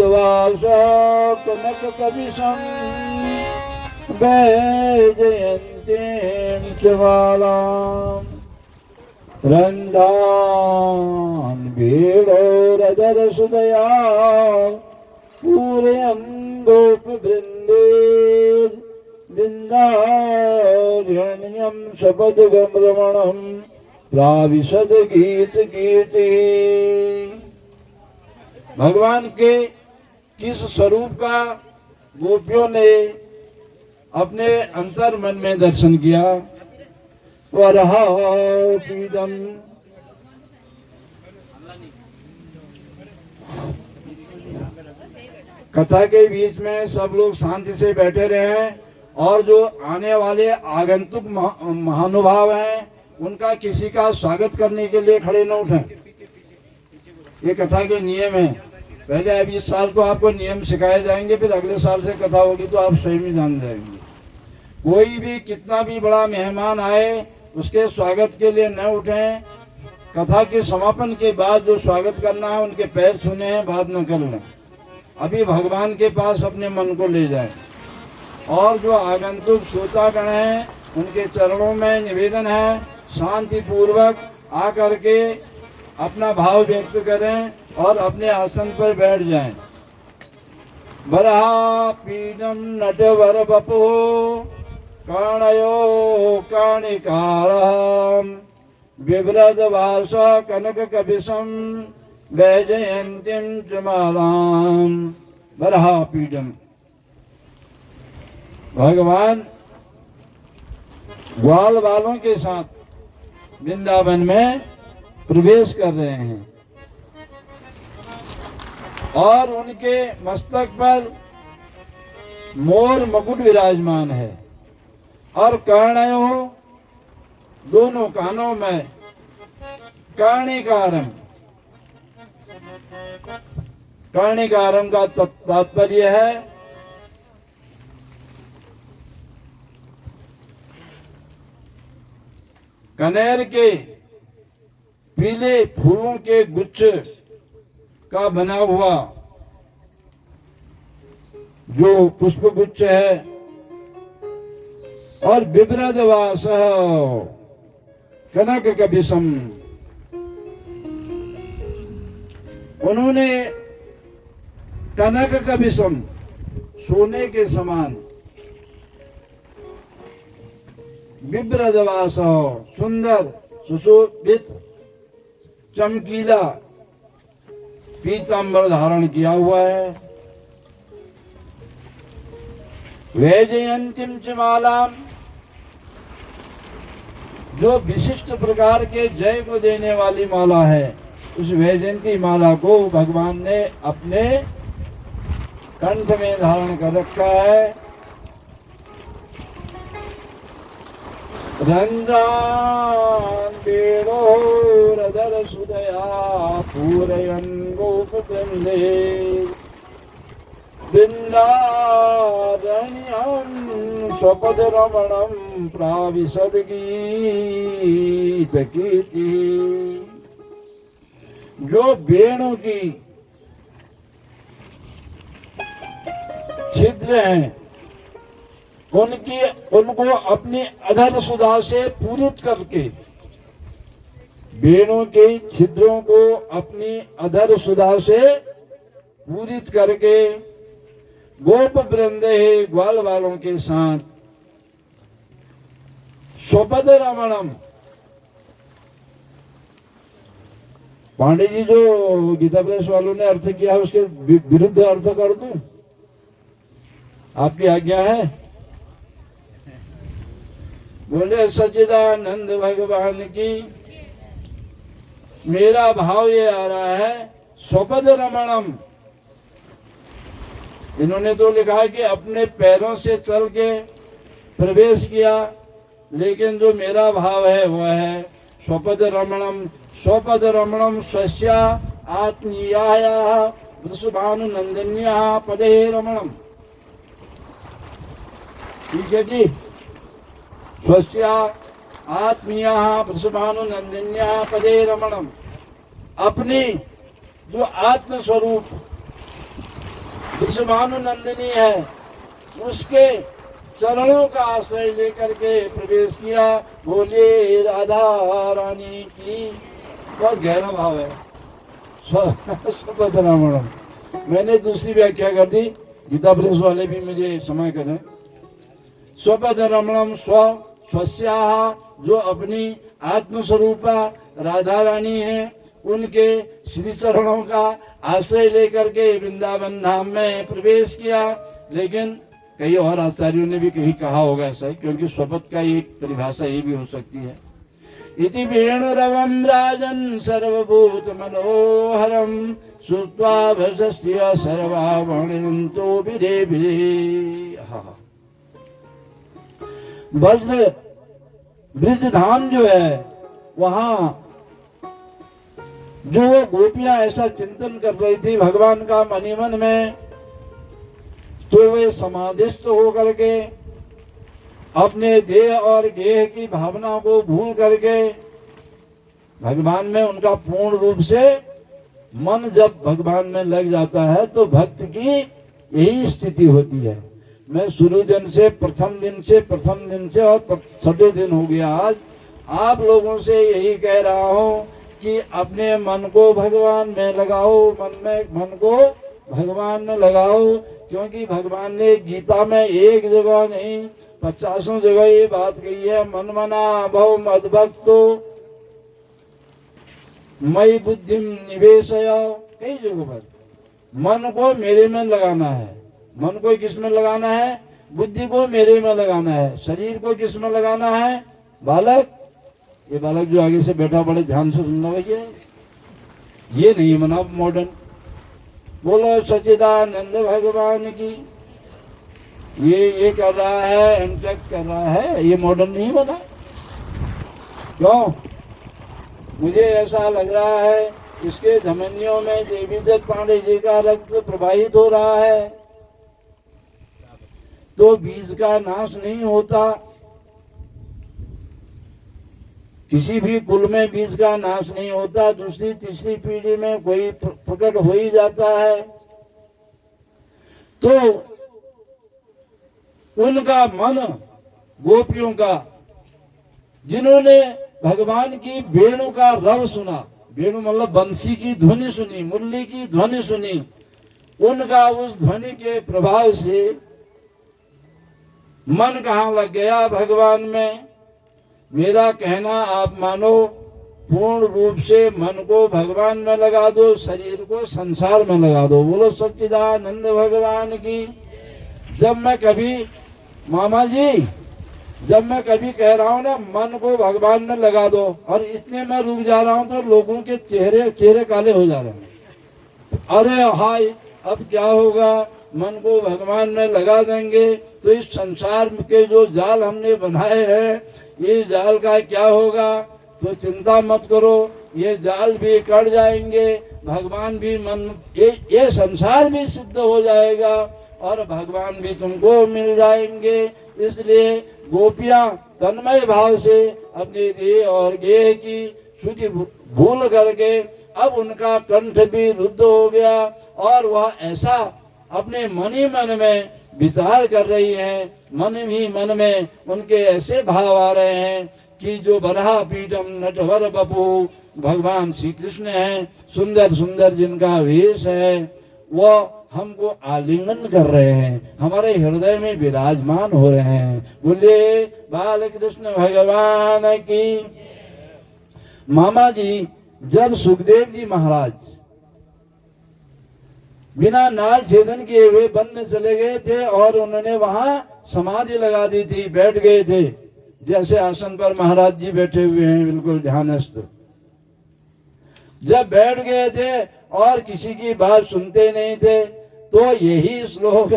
विब्रजवास कनक कविशं वैजयन्तीं च मालाम् रन्ध्रान् वेणोरधरसुदया पूरयन् गोपवृन्दे वृन्दारण्यं सपदगमरमणं प्राविशद गीत कीर्ति। भगवान के किस स्वरूप का गोपियों ने अपने अंतर मन में दर्शन किया। वरहापीडम कथा के बीच में सब लोग शांति से बैठे रहे और जो आने वाले आगंतुक महानुभाव हैं उनका किसी का स्वागत करने के लिए खड़े न उठे। ये कथा के नियम है। पहले अब इस साल तो आपको नियम सिखाए जाएंगे, फिर अगले साल से कथा होगी तो आप स्वयं ही जान जाएंगे। कोई भी कितना भी बड़ा मेहमान आए उसके स्वागत के लिए न उठें। कथा के समापन के बाद जो स्वागत करना है उनके पैर छूने हैं, बात न कर लें। अभी भगवान के पास अपने मन को ले जाएं। और जो आगंतुक श्रोतागण हैं उनके चरणों में निवेदन है शांति पूर्वक आकर के अपना भाव व्यक्त करें और अपने आसन पर बैठ जाएं। वरापीडम नटवर बपो कर्णयो कर्णिकारं विव्रजवास कनक कविशं वैजयन्तीं च मालाम्। वरापीडम भगवान ग्वाल वालों के साथ वृंदावन में प्रवेश कर रहे हैं और उनके मस्तक पर मोर मुकुट विराजमान है और कर्णयो दोनों कानों में कर्णिकारम। कर्णिकारम का तात्पर्य है कनेर के पीले फूलों के गुच्छ का बना हुआ जो पुष्प गुच्छ है। और विव्रजवास कनक कविशम, उन्होंने कनक कविशम सोने के समान विव्रजवास सुंदर सुशोभित चमकीला पीतांबर धारण किया हुआ है। वैजयंतीं च मालाम्, जो विशिष्ट प्रकार के जय को देने वाली माला है उस वैजयंती माला को भगवान ने अपने कंठ में धारण कर रखा है। रंजान वेणोरधर सुदया पूरयन् गोपवृन्दे वृन्दारण्यं स्वपदरमणं प्राविशद गीत कीर्ति। जो वेणु की छिद्र हैं उनको अपनी अधर सुधा से पूरित करके, वेणु के छिद्रों को अपनी अधर सुधा से पूरित करके गोप वृंदे ग्वाल वालों के साथ स्वपद रमणम। पांडे जी जो गीता प्रेस वालों ने अर्थ किया है उसके विरुद्ध अर्थ कर दूं? आपकी आज्ञा है? बोले सच्चिदानंद भगवान की। मेरा भाव ये आ रहा है स्वपद रमणम। इन्होंने तो लिखा है कि अपने पैरों से चल के प्रवेश किया, लेकिन जो मेरा भाव है वह है स्वपद रमणम। स्वपद रमणम स्वस्या आत्मीयाया वृषभानुनंदन्या पदे रमणम। ठीक है जी। स्वस्या आत्मीया वृषभानुनंदन्या पदे रमणम। अपनी जो आत्म स्वरूप वृषभानु नंदिनी है, उसके चरणों का आश्रय लेकर के प्रवेश किया। बोले राधा रानी की। बहुत गहरा भाव है स्वपदरमणम। मैंने दूसरी व्याख्या कर दी, गीता प्रेस वाले भी मुझे समय करें। स्वपदरमणम स्व स्वस्याहा, जो अपनी आत्मस्वरूपा राधा रानी है, उनके श्री चरणों का आश्रय लेकर के वृंदावन धाम में प्रवेश किया। लेकिन कई और आचार्यों ने भी कहीं कहा होगा ऐसा, क्योंकि स्वपद का एक परिभाषा ये भी हो सकती है। इति वेणुरवं राजन् सर्वभूत मनोहरं श्रुत्वा भजस्य सर्वावणिन्तो विधे विधे। ब्रज धाम जो है, वहां जो वो गोपियां ऐसा चिंतन कर रही थी भगवान का मनी मन में, तो वे समाधिस्थ होकर के अपने देह और गेह की भावना को भूल करके भगवान में उनका पूर्ण रूप से मन जब भगवान में लग जाता है तो भक्त की यही स्थिति होती है। मैं शुरू दिन से प्रथम दिन से और छठे दिन हो गया आज आप लोगों से यही कह रहा हूँ कि अपने मन को भगवान में लगाओ, मन को भगवान में लगाओ। क्योंकि भगवान ने गीता में एक जगह नहीं 50 जगह ये बात कही है, मन मना बहु मद्भक्तो मई बुद्धि निवेशय। कई जगहों पर मन को मेरे में लगाना है। मन को किस में लगाना है? बुद्धि को मेरे में लगाना है। शरीर को किस में लगाना है? बालक, ये बालक जो आगे से बैठा बड़े ध्यान से सुनना भैया, ये नहीं मना मॉडर्न। बोलो सच्चिदानंद भगवान की। ये कर रहा है, एमटेक कर रहा है, ये मॉडर्न नहीं बना। क्यों? मुझे ऐसा लग रहा है इसके धमनियों में देवी दत्त पांडे जी का रक्त प्रवाहित हो रहा है, तो बीज का नाश नहीं होता। किसी भी कुल में बीज का नाश नहीं होता, दूसरी तीसरी पीढ़ी में कोई प्रकट हो ही जाता है। तो उनका मन गोपियों का, जिन्होंने भगवान की वेणु का रव सुना, वेणु मतलब बंसी की ध्वनि सुनी, मुरली की ध्वनि सुनी, उनका उस ध्वनि के प्रभाव से मन कहाँ लग गया? भगवान में। मेरा कहना आप मानो, पूर्ण रूप से मन को भगवान में लगा दो, शरीर को संसार में लगा दो। बोलो सच्चिदानंद भगवान की। जब मैं कभी मामा जी, जब मैं कभी कह रहा हूँ ना मन को भगवान में लगा दो, और इतने मैं रुक जा रहा हूँ तो लोगों के चेहरे काले हो जा रहे हैं। अरे हाय, अब क्या होगा? मन को भगवान में लगा देंगे तो इस संसार के जो जाल हमने बनाए हैं, ये जाल का क्या होगा? तो चिंता मत करो, ये जाल भी कट जाएंगे, भगवान भी मन, ये संसार भी सिद्ध हो जाएगा और भगवान भी तुमको मिल जाएंगे। इसलिए गोपियां तन्मय भाव से अपने देह और गेह की शुद्धि भूल करके अब उनका कंठ भी रुद्ध हो गया और वह ऐसा अपने मन ही मन में विचार कर रही हैं। मन ही मन में उनके ऐसे भाव आ रहे हैं कि जो बरहा पीठम नटवर बपू भगवान श्री कृष्ण हैं, सुंदर सुंदर जिनका वेश है, वो हमको आलिंगन कर रहे हैं, हमारे हृदय में विराजमान हो रहे हैं। बोले बाल कृष्ण भगवान की। मामा जी, जब सुखदेव जी महाराज बिना नाल छेदन किए हुए वन में चले गए थे और उन्होंने वहां समाधि लगा दी थी, बैठ गए थे, जैसे आसन पर महाराज जी बैठे हुए हैं बिल्कुल ध्यानस्थ। जब बैठ गए थे और किसी की बात सुनते नहीं थे, तो यही श्लोक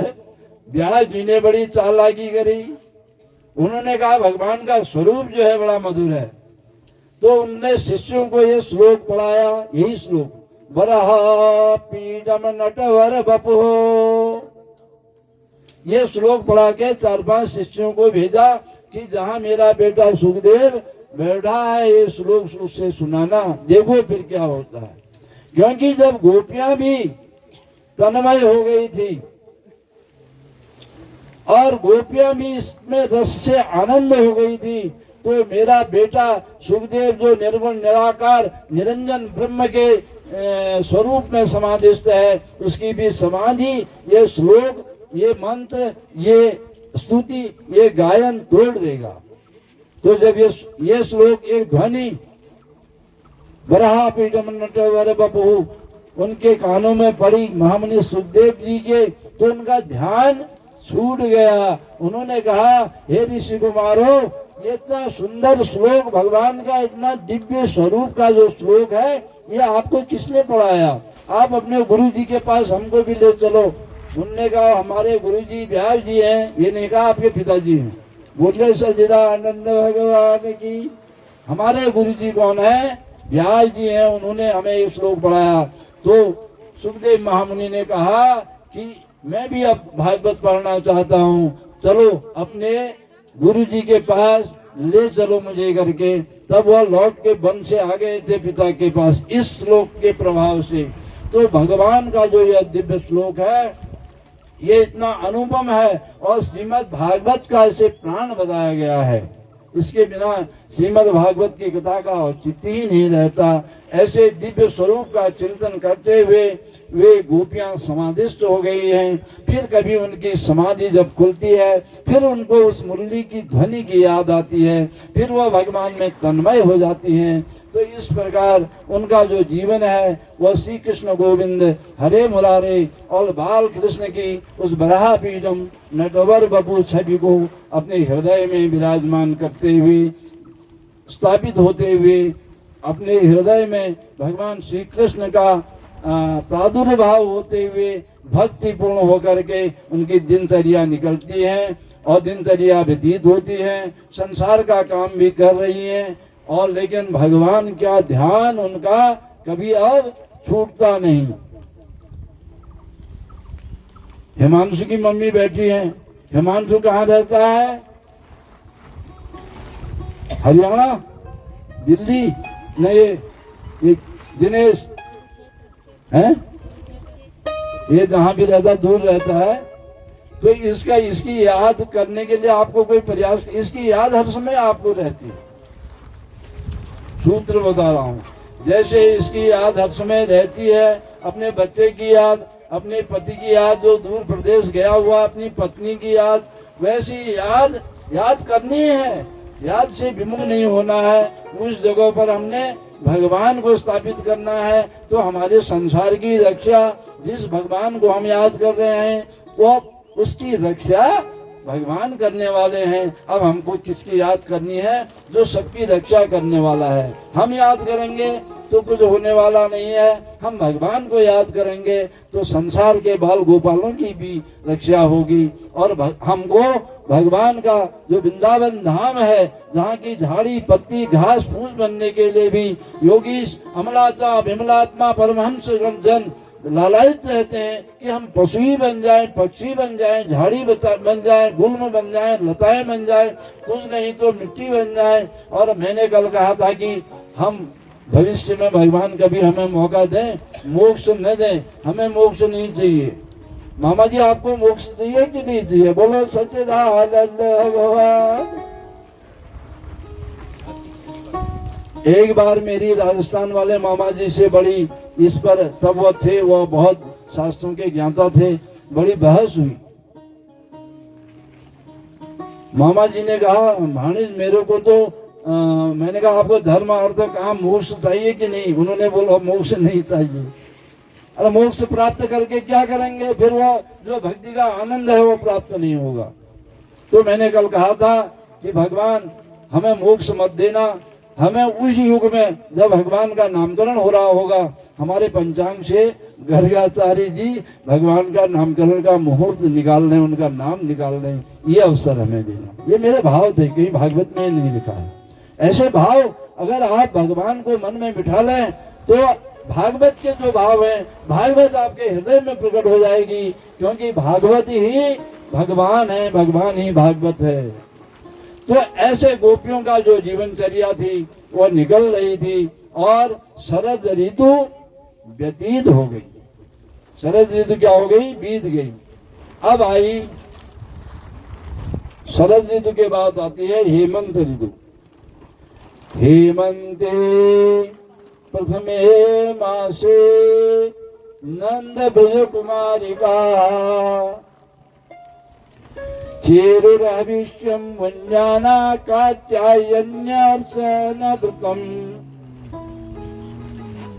व्यास जी ने बड़ी चालाकी करी। उन्होंने कहा भगवान का स्वरूप जो है बड़ा मधुर है, तो उनने शिष्यों को ये श्लोक पढ़ाया, यही श्लोक, बरहा पीडम नटवर बपो। ये श्लोक पढ़ा के 4-5 शिष्यों को भेजा कि जहां मेरा बेटा सुखदेव बैठा है, ये श्लोक उससे सुनाना, देखो फिर क्या होता है। क्योंकि जब गोपियां भी तन्मय हो गई थी और गोपियां भी इसमें रस से आनंद हो गई थी। तो मेरा बेटा सुखदेव जो निर्गुण निराकार निरंजन ब्रह्म के स्वरूप में समाधिस्थ है, उसकी भी समाधि ये श्लोक, ये मंत्र, ये स्तुति, ये गायन तोड़ देगा। तो जब ये श्लोक एक ध्वनि बरहा पीठम नटवर बपू उनके कानों में पड़ी महामुनि सुखदेव जी के, तो उनका ध्यान छूट गया। उन्होंने कहा, हे ऋषि कुमारो, ये इतना सुंदर श्लोक भगवान का, इतना दिव्य स्वरूप का जो श्लोक है, ये आपको किसने पढ़ाया? आप अपने गुरु जी के पास हमको भी ले चलो। उनने कहा, हमारे गुरु जी व्यास जी हैं। ये नहीं कहा आपके पिताजी हैं। बोले, सच्चिदानंद भगवान की। हमारे गुरु जी कौन है? व्यास जी हैं। उन्होंने हमें ये श्लोक पढ़ाया। तो सुखदेव महामुनि ने कहा कि मैं भी अब भागवत पढ़ना चाहता हूँ, चलो अपने गुरु जी के पास ले चलो मुझे करके। तब वह लौट के वन से आ गए थे पिता के पास इस श्लोक के प्रभाव से। तो भगवान का जो यह दिव्य श्लोक है, ये इतना अनुपम है और श्रीमद् भागवत का इसे प्राण बताया गया है। इसके बिना श्रीमद् भागवत की कथा का औचित्य ही नहीं रहता। ऐसे दिव्य स्वरूप का चिंतन करते हुए वे गोपियां समाधिस्थ हो गई हैं। फिर कभी उनकी समाधि जब खुलती है, फिर उनको उस मुरली की ध्वनि की याद आती है, फिर वह भगवान में तन्मय हो जाती हैं। तो इस प्रकार उनका जो जीवन है वह श्री कृष्ण गोविंद हरे मुरारे और बाल कृष्ण की उस बराह पीठम नटवर बपू छवि को अपने हृदय में विराजमान करते हुए, स्थापित होते हुए, अपने हृदय में भगवान श्री कृष्ण का प्रादुर्भाव होते हुए भक्तिपूर्ण होकर के उनकी दिनचर्या निकलती है और दिनचर्या व्यतीत होती है, संसार का काम भी कर रही है। और लेकिन भगवान का ध्यान उनका कभी अब छूटता नहीं। हिमांशु की मम्मी बैठी है। हिमांशु कहाँ रहता है? हरियाणा, दिल्ली? नहीं, ये दिनेश है, ये जहां भी रहता दूर रहता है। तो इसकी याद करने के लिए आपको कोई प्रयास, इसकी याद हर समय आपको रहती है। सूत्र बता रहा हूँ, जैसे इसकी याद हर समय रहती है, अपने बच्चे की याद, अपने पति की याद जो दूर प्रदेश गया हुआ, अपनी पत्नी की याद, वैसी याद करनी है। याद से विमुख नहीं होना है। उस जगह पर हमने भगवान को स्थापित करना है। तो हमारे संसार की रक्षा जिस भगवान को हम याद कर रहे हैं, वो उसकी रक्षा भगवान करने वाले हैं। अब हमको किसकी याद करनी है? जो सबकी रक्षा करने वाला है। हम याद करेंगे तो कुछ होने वाला नहीं है। हम भगवान को याद करेंगे तो संसार के बाल गोपालों की भी रक्षा होगी। और हमको भगवान का जो वृंदावन धाम है, जहाँ की झाड़ी पत्ती घास फूस बनने के लिए भी योगीश अमलात्मा विमलात्मा परमहंस जन लालायित रहते हैं कि हम पशु ही बन जाएं, पक्षी बन जाएं, झाड़ी बन जाएं, गुल्म बन जाएं, लताएं बन जाएं, कुछ नहीं तो मिट्टी बन जाएं। और मैंने कल कहा था कि हम भविष्य में भगवान कभी हमें मौका दें, मोक्ष न दें, हमें मोक्ष नहीं चाहिए। मामा जी, आपको मोक्ष चाहिए कि नहीं चाहिए? बोलो सच्चिदानंद भगवान। एक बार मेरी राजस्थान वाले मामा जी से बड़ी इस पर, तब वो थे, वो बहुत शास्त्रों के ज्ञाता थे, बड़ी बहस हुई। मामा जी ने कहा, भाणिज मेरे को तो मैंने कहा आपको धर्म अर्थ काम मोक्ष चाहिए कि नहीं? उन्होंने बोला मोक्ष नहीं चाहिए। अरे मोक्ष प्राप्त करके क्या करेंगे? फिर वो जो भक्ति का आनंद है वो प्राप्त नहीं होगा। तो मैंने कल कहा था कि भगवान हमें मोक्ष मत देना। हमें उस युग में जब भगवान का नामकरण हो रहा होगा, हमारे पंचांग से गर्गाचार्य जी भगवान का नामकरण का मुहूर्त निकाल लें, उनका नाम निकाल लें, ये अवसर हमें देना। ये मेरे भाव थे, कहीं भागवत में नहीं लिखा है। ऐसे भाव अगर आप भगवान को मन में बिठा लें तो भागवत के जो भाव हैं, भागवत आपके हृदय में प्रकट हो जाएगी। क्योंकि भागवत ही भगवान है, भगवान ही भागवत है। तो ऐसे गोपियों का जो जीवनचर्या थी वो निकल रही थी और शरद ऋतु व्यतीत हो गई। शरद ऋतु क्या हो गई? बीत गई। अब आई शरद ऋतु के बाद आती है हेमंत ऋतु। हेमंते प्रथमे मासे नंद ब्रज कुमारिका चेरुरविश्यं वन्याना कात्यायन्यार्चनवृतम्